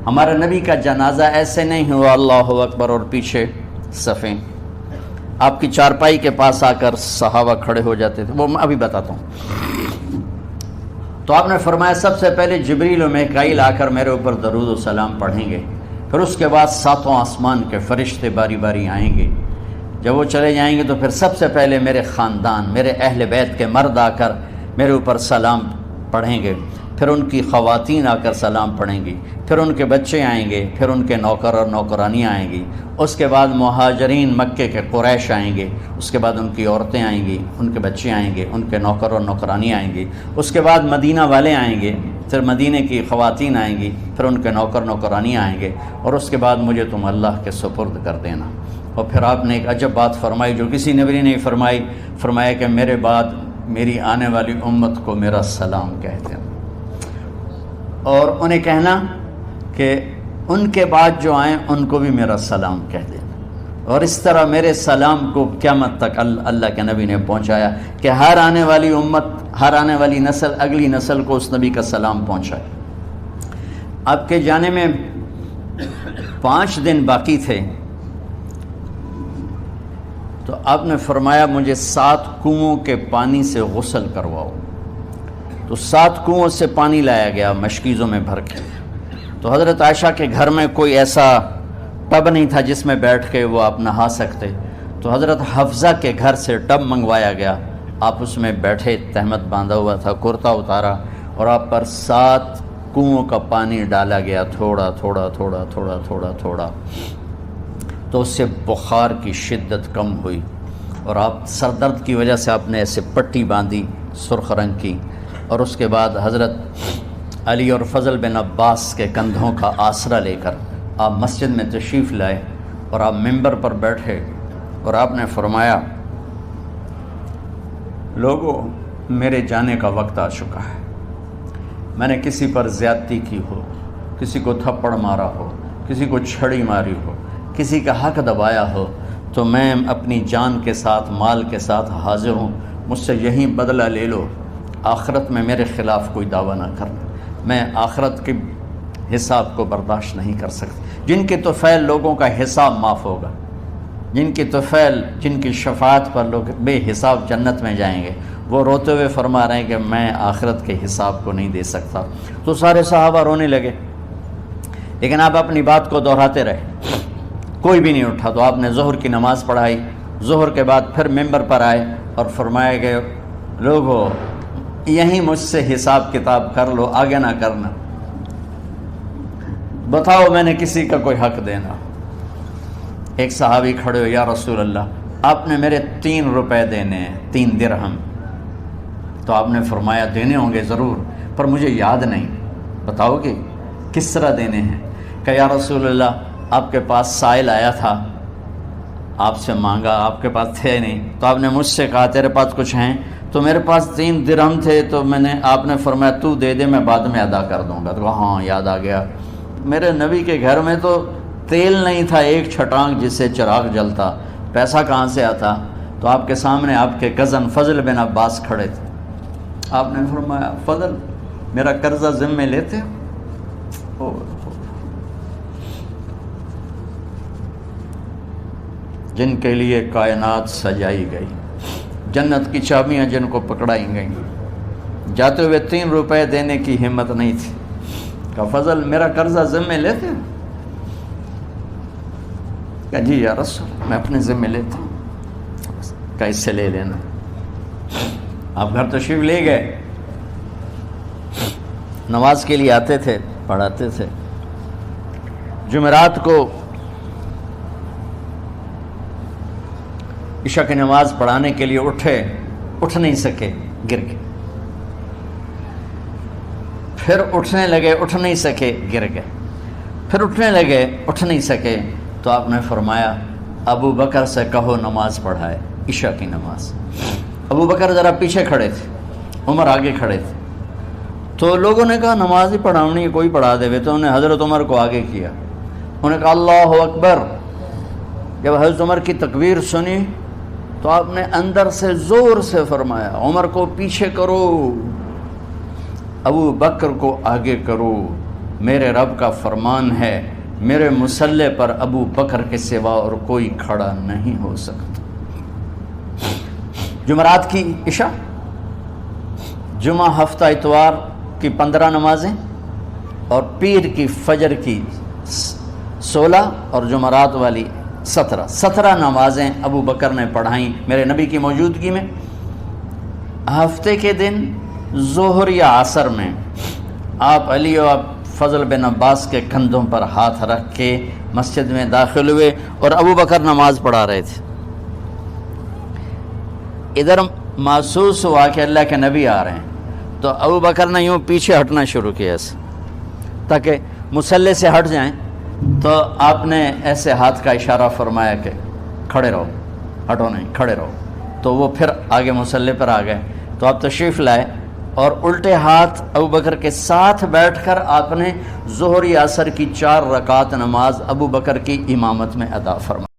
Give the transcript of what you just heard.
ہمارے نبی کا جنازہ ایسے نہیں ہوا اللہ اکبر اور پیچھے صفیں، آپ کی چارپائی کے پاس آ کر صحابہ کھڑے ہو جاتے تھے، وہ میں ابھی بتاتا ہوں۔ تو آپ نے فرمایا سب سے پہلے جبریل و میکائیل آ کر میرے اوپر درود و سلام پڑھیں گے، پھر اس کے بعد ساتوں آسمان کے فرشتے باری باری آئیں گے، جب وہ چلے جائیں گے تو پھر سب سے پہلے میرے خاندان، میرے اہل بیت کے مرد آ کر میرے اوپر سلام پڑھیں گے، پھر ان کی خواتین آ کر سلام پڑھیں گی، پھر ان کے بچے آئیں گے، پھر ان کے نوکر اور نوکرانیاں آئیں گی، اس کے بعد مہاجرین مکے کے قریش آئیں گے، اس کے بعد ان کی عورتیں آئیں گی، ان کے بچے آئیں گے، ان کے نوکر اور نوکرانیاں آئیں گی، اس کے بعد مدینہ والے آئیں گے، پھر مدینہ کی خواتین آئیں گی، پھر ان کے نوکر نوکرانیاں آئیں گے، اور اس کے بعد مجھے تم اللہ کے سپرد کر دینا۔ اور پھر آپ نے ایک عجب بات فرمائی جو کسی نبی نے نہیں فرمائی، فرمایا کہ میرے بعد میری آنے والی امت کو میرا سلام کہہ دینا، اور انہیں کہنا کہ ان کے بعد جو آئیں ان کو بھی میرا سلام کہہ دینا، اور اس طرح میرے سلام کو قیامت تک اللہ کے نبی نے پہنچایا کہ ہر آنے والی امت، ہر آنے والی نسل اگلی نسل کو اس نبی کا سلام پہنچائے۔ آپ کے جانے میں 5 دن باقی تھے، تو آپ نے فرمایا مجھے 7 کنوؤں کے پانی سے غسل کرواؤ، تو 7 کنوؤں سے پانی لایا گیا مشکیزوں میں بھر کے۔ تو حضرت عائشہ کے گھر میں کوئی ایسا ٹب نہیں تھا جس میں بیٹھ کے وہ آپ نہا سکتے، تو حضرت حفصہ کے گھر سے ٹب منگوایا گیا، آپ اس میں بیٹھے، تہمت باندھا ہوا تھا، کرتا اتارا، اور آپ پر 7 کنوؤں کا پانی ڈالا گیا، تھوڑا تھوڑا تھوڑا تھوڑا تھوڑا تھوڑا، تو اس سے بخار کی شدت کم ہوئی، اور آپ سر درد کی وجہ سے آپ نے ایسے پٹی باندھی سرخ رنگ کی، اور اس کے بعد حضرت علی اور فضل بن عباس کے کندھوں کا آسرا لے کر آپ مسجد میں تشریف لائے، اور آپ ممبر پر بیٹھے، اور آپ نے فرمایا لوگو میرے جانے کا وقت آ چکا ہے، میں نے کسی پر زیادتی کی ہو، کسی کو تھپڑ مارا ہو، کسی کو چھڑی ماری ہو، کسی کا حق دبایا ہو، تو میں اپنی جان کے ساتھ، مال کے ساتھ حاضر ہوں، مجھ سے یہیں بدلہ لے لو، آخرت میں میرے خلاف کوئی دعویٰ نہ کرنا، میں آخرت کے حساب کو برداشت نہیں کر سکتا۔ جن کے طفیل لوگوں کا حساب معاف ہوگا، جن کی طفیل، جن کی شفاعت پر لوگ بے حساب جنت میں جائیں گے، وہ روتے ہوئے فرما رہے ہیں کہ میں آخرت کے حساب کو نہیں دے سکتا۔ تو سارے صحابہ رونے لگے، لیکن آپ اپنی بات کو دہراتے رہے، کوئی بھی نہیں اٹھا۔ تو آپ نے ظہر کی نماز پڑھائی، ظہر کے بعد پھر ممبر پر آئے اور فرمایا کہ لوگو یہیں مجھ سے حساب کتاب کر لو، آگے نہ کرنا، بتاؤ میں نے کسی کا کوئی حق دینا۔ ایک صحابی کھڑے ہو، یا رسول اللہ آپ نے میرے 3 روپے دینے ہیں، 3 درہم۔ تو آپ نے فرمایا دینے ہوں گے ضرور، پر مجھے یاد نہیں، بتاؤ گے کس طرح دینے ہیں؟ کہ یا رسول اللہ آپ کے پاس سائل آیا تھا، آپ سے مانگا، آپ کے پاس تھے نہیں، تو آپ نے مجھ سے کہا تیرے پاس کچھ ہیں؟ تو میرے پاس 3 درہم تھے، تو آپ نے فرمایا تو دے دے، میں بعد میں ادا کر دوں گا۔ تو ہاں یاد آ گیا، میرے نبی کے گھر میں تو تیل نہیں تھا ایک چھٹانگ جس سے چراغ جلتا، پیسہ کہاں سے آتا؟ تو آپ کے سامنے آپ کے کزن فضل بن عباس کھڑے تھے، آپ نے فرمایا فضل میرا قرضہ ذمے لیتے ہو؟ جن کے لیے کائنات سجائی گئی، جنت کی چابیاں جن کو پکڑائی گئیں، جاتے ہوئے 3 روپے دینے کی ہمت نہیں تھی، کہا فضل میرا قرضہ ذمے لیتے ہو؟ کہا جی یا رسول میں اپنے ذمے لیتا ہوں۔ کہا اس سے لے لینا۔ آپ گھر تشریف لے گئے، نماز کے لیے آتے تھے، پڑھاتے تھے۔ جمعرات کو عشاء کی نماز پڑھانے کے لیے اٹھ نہیں سکے، گر گئے، پھر اٹھنے لگے، اٹھ نہیں سکے، گر گئے، پھر اٹھنے لگے، اٹھ نہیں سکے، تو آپ نے فرمایا ابو بکر سے کہو نماز پڑھائے، عشاء کی نماز۔ ابو بکر ذرا پیچھے کھڑے تھے، عمر آگے کھڑے تھے، تو لوگوں نے کہا نماز ہی پڑھاونی ہے، کوئی پڑھا دے، تو انہوں نے حضرت عمر کو آگے کیا، انہوں نے کہا اللہ اکبر۔ جب حضرت عمر کی تکبیر سنی تو آپ نے اندر سے زور سے فرمایا عمر کو پیچھے کرو، ابو بکر کو آگے کرو، میرے رب کا فرمان ہے میرے مصلی پر ابو بکر کے سوا اور کوئی کھڑا نہیں ہو سکتا۔ جمعرات کی عشاء، جمعہ ہفتہ اتوار کی 15 نمازیں اور پیر کی فجر کی 16 اور جمعرات والی 17 نمازیں ابو بکر نے پڑھائیں میرے نبی کی موجودگی میں۔ ہفتے کے دن ظہر یا عصر میں آپ علی و فضل بن عباس کے کندھوں پر ہاتھ رکھ کے مسجد میں داخل ہوئے اور ابو بکر نماز پڑھا رہے تھے۔ ادھر محسوس ہوا کہ اللہ کے نبی آ رہے ہیں، تو ابو بکر نے یوں پیچھے ہٹنا شروع کیا ایسے تاکہ مصلی سے ہٹ جائیں، تو آپ نے ایسے ہاتھ کا اشارہ فرمایا کہ کھڑے رہو، ہٹو نہیں، کھڑے رہو۔ تو وہ پھر آگے مصلی پر آ گئے، تو آپ تشریف لائے اور الٹے ہاتھ ابو بکر کے ساتھ بیٹھ کر آپ نے ظہر یا عصر کی 4 رکعت نماز ابو بکر کی امامت میں ادا فرمائی۔